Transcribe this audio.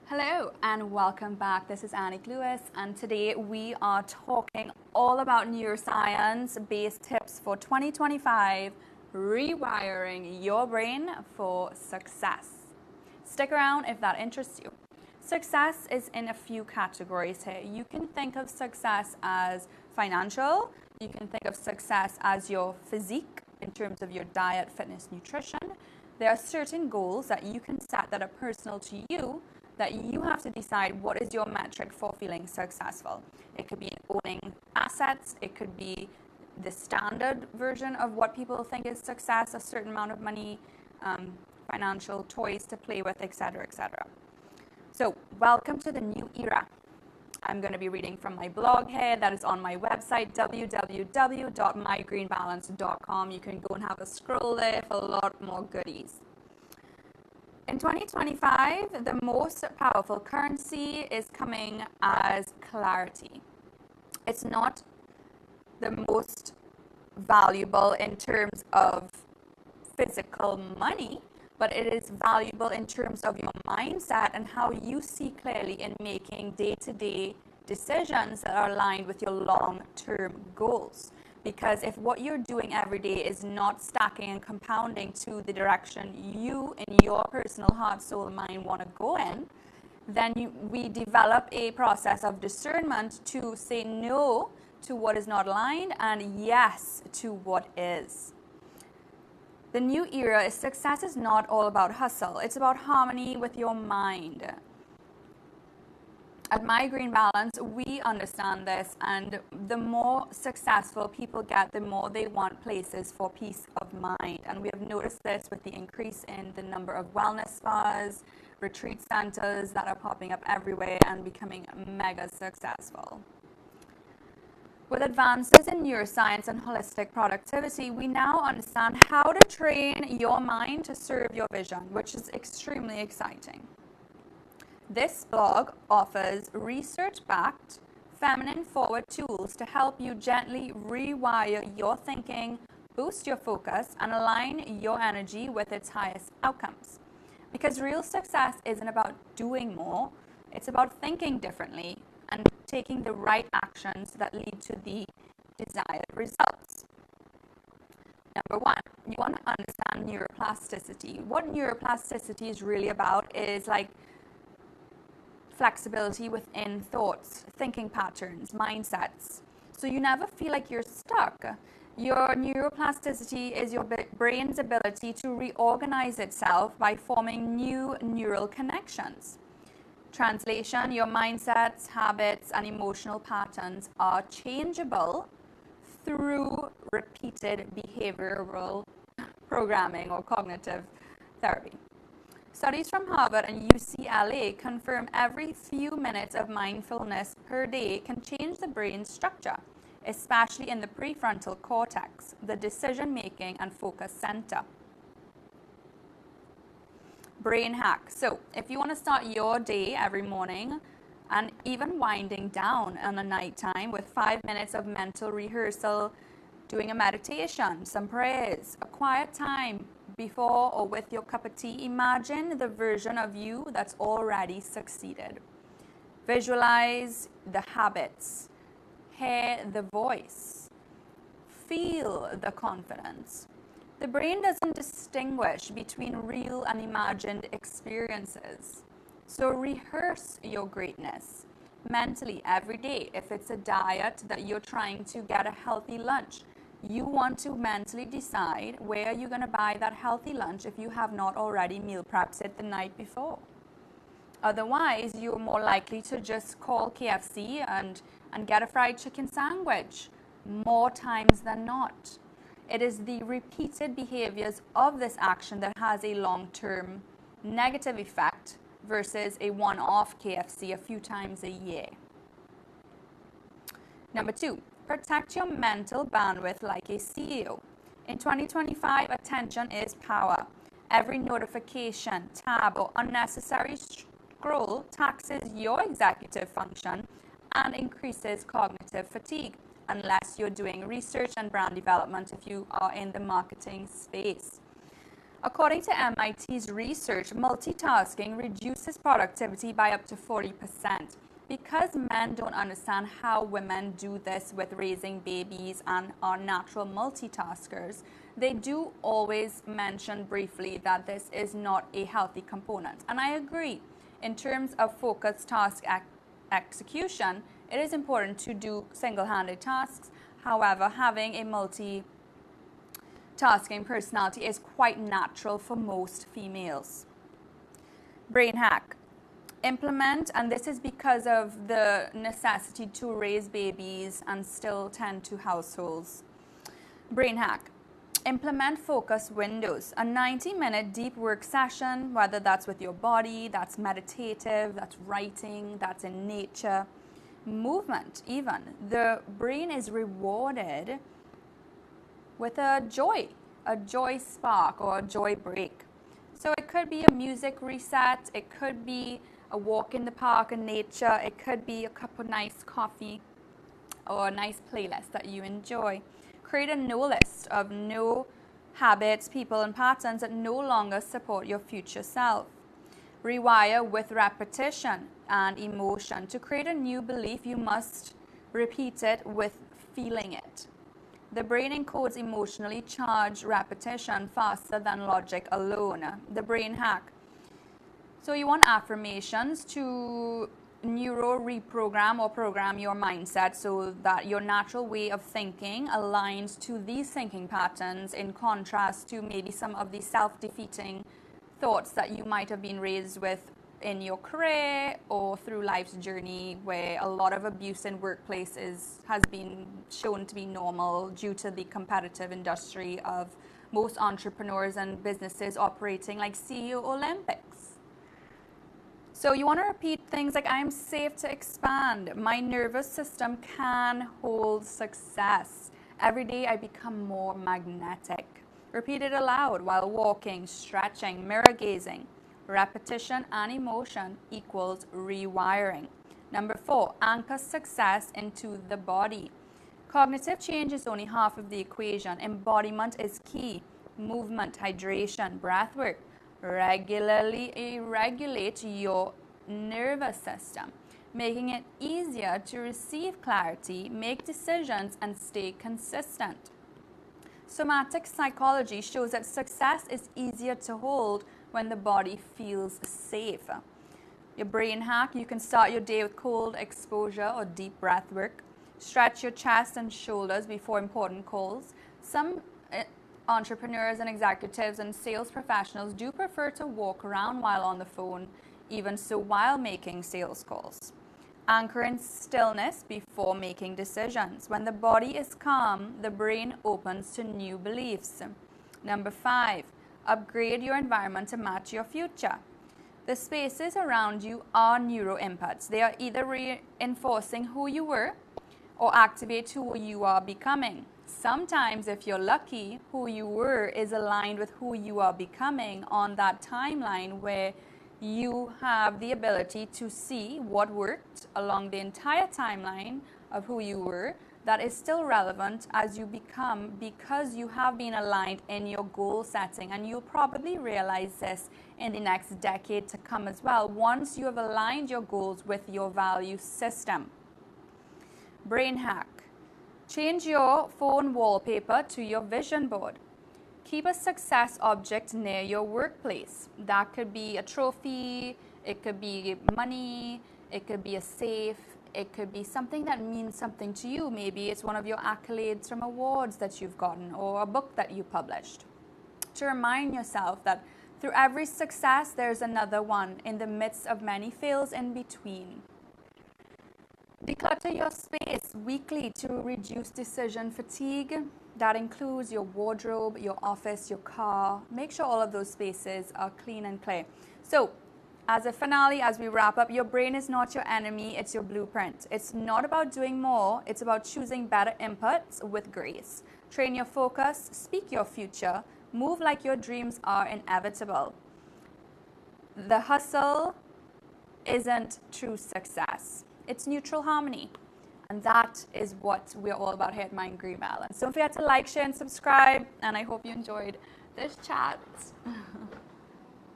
Hello and welcome back. This is Annie Lewis, and today we are talking all about neuroscience-based tips for 2025, rewiring your brain for success. Stick around if that interests you. Success is in a few categories here. You can think of success as financial. You can think of success as your physique in terms of your diet, fitness, nutrition. There are certain goals that you can set that are personal to you, that you have to decide what is your metric for feeling successful. It could be owning assets, it could be the standard version of what people think is success, a certain amount of money, financial toys to play with, etc., etc. So, welcome to the new era. I'm going to be reading from my blog here that is on my website, www.mygreenbalance.com. You can go and have a scroll there for a lot more goodies. In 2025, the most powerful currency is coming as clarity. It's not the most valuable in terms of physical money, but it is valuable in terms of your mindset and how you see clearly in making day-to-day decisions that are aligned with your long-term goals. Because if what you're doing every day is not stacking and compounding to the direction you in your personal heart, soul, mind want to go in, then we develop a process of discernment to say no to what is not aligned and yes to what is. The new era is success is not all about hustle. It's about harmony with your mind. At My Green Balance, we understand this, and the more successful people get, the more they want places for peace of mind. And we have noticed this with the increase in the number of wellness spas, retreat centers that are popping up everywhere and becoming mega successful. With advances in neuroscience and holistic productivity, we now understand how to train your mind to serve your vision, which is extremely exciting. This blog offers research-backed, feminine-forward tools to help you gently rewire your thinking, boost your focus, and align your energy with its highest outcomes. Because real success isn't about doing more, it's about thinking differently and taking the right actions that lead to the desired results. Number one, you want to understand neuroplasticity. What neuroplasticity is really about is like flexibility within thoughts, thinking patterns, mindsets. So you never feel like you're stuck. Your neuroplasticity is your brain's ability to reorganize itself by forming new neural connections. Translation, your mindsets, habits, and emotional patterns are changeable through repeated behavioral programming or cognitive therapy. Studies from Harvard and UCLA confirm every few minutes of mindfulness per day can change the brain's structure, especially in the prefrontal cortex, the decision-making and focus center. Brain hack. So if you want to start your day every morning and even winding down on a nighttime with 5 minutes of mental rehearsal, doing a meditation, some prayers, a quiet time before or with your cup of tea, imagine the version of you that's already succeeded. Visualize the habits, hear the voice, feel the confidence. The brain doesn't distinguish between real and imagined experiences. So rehearse your greatness mentally every day. If it's a diet that you're trying to get a healthy lunch, you want to mentally decide where you're going to buy that healthy lunch if you have not already meal prepped it the night before. Otherwise, you're more likely to just call KFC and get a fried chicken sandwich more times than not. It is the repeated behaviors of this action that has a long-term negative effect versus a one-off KFC a few times a year. Number two, protect your mental bandwidth like a CEO. In 2025, attention is power. Every notification, tab, or unnecessary scroll taxes your executive function and increases cognitive fatigue, unless you're doing research and brand development if you are in the marketing space. According to MIT's research, multitasking reduces productivity by up to 40%. Because men don't understand how women do this with raising babies and are natural multitaskers, they do always mention briefly that this is not a healthy component. And I agree. In terms of focused task execution, it is important to do single-handed tasks. However, having a multitasking personality is quite natural for most females. Brain hack. Implement, and this is because of the necessity to raise babies and still tend to households. Brain hack. Implement focus windows. A 90-minute deep work session, whether that's with your body, that's meditative, that's writing, that's in nature, movement even. The brain is rewarded with a joy spark or a joy break. So it could be a music reset, it could be a walk in the park in nature, it could be a cup of nice coffee or a nice playlist that you enjoy. Create a no list of no habits, people, and patterns that no longer support your future self. Rewire with repetition and emotion. To create a new belief, you must repeat it with feeling it. The brain encodes emotionally charged repetition faster than logic alone. The brain hack. So you want affirmations to reprogram or program your mindset so that your natural way of thinking aligns to these thinking patterns, in contrast to maybe some of the self-defeating thoughts that you might have been raised with in your career or through life's journey, where a lot of abuse in workplaces has been shown to be normal due to the competitive industry of most entrepreneurs and businesses operating like CEO Olympics. So you want to repeat things like, I am safe to expand. My nervous system can hold success. Every day I become more magnetic. Repeat it aloud while walking, stretching, mirror gazing. Repetition and emotion equals rewiring. Number 4, anchor success into the body. Cognitive change is only half of the equation. Embodiment is key. Movement, hydration, breath work. Regularly regulate your nervous system, making it easier to receive clarity, make decisions, and stay consistent. Somatic psychology shows that success is easier to hold when the body feels safe. Your brain hack, you can start your day with cold exposure or deep breath work. Stretch your chest and shoulders before important calls. Some entrepreneurs and executives and sales professionals do prefer to walk around while on the phone, even so while making sales calls. Anchor in stillness before making decisions. When the body is calm, the brain opens to new beliefs. Number 5, upgrade your environment to match your future. The spaces around you are neuro inputs. They are either reinforcing who you were or activate who you are becoming. Sometimes, if you're lucky, who you were is aligned with who you are becoming on that timeline, where you have the ability to see what worked along the entire timeline of who you were that is still relevant as you become, because you have been aligned in your goal setting. And you'll probably realize this in the next decade to come as well, once you have aligned your goals with your value system. Brain hack. Change your phone wallpaper to your vision board. Keep a success object near your workplace. That could be a trophy, it could be money, it could be a safe, it could be something that means something to you. Maybe it's one of your accolades from awards that you've gotten or a book that you published. To remind yourself that through every success, there's another one in the midst of many fails in between. Declutter your space weekly to reduce decision fatigue. That includes your wardrobe, your office, your car. Make sure all of those spaces are clean and clear. So, as a finale, as we wrap up, your brain is not your enemy, it's your blueprint. It's not about doing more, it's about choosing better inputs with grace. Train your focus, speak your future, move like your dreams are inevitable. The hustle isn't true success. It's neutral harmony. And that is what we're all about here at Mind Green Balance. Don't forget to like, share, and subscribe. And I hope you enjoyed this chat.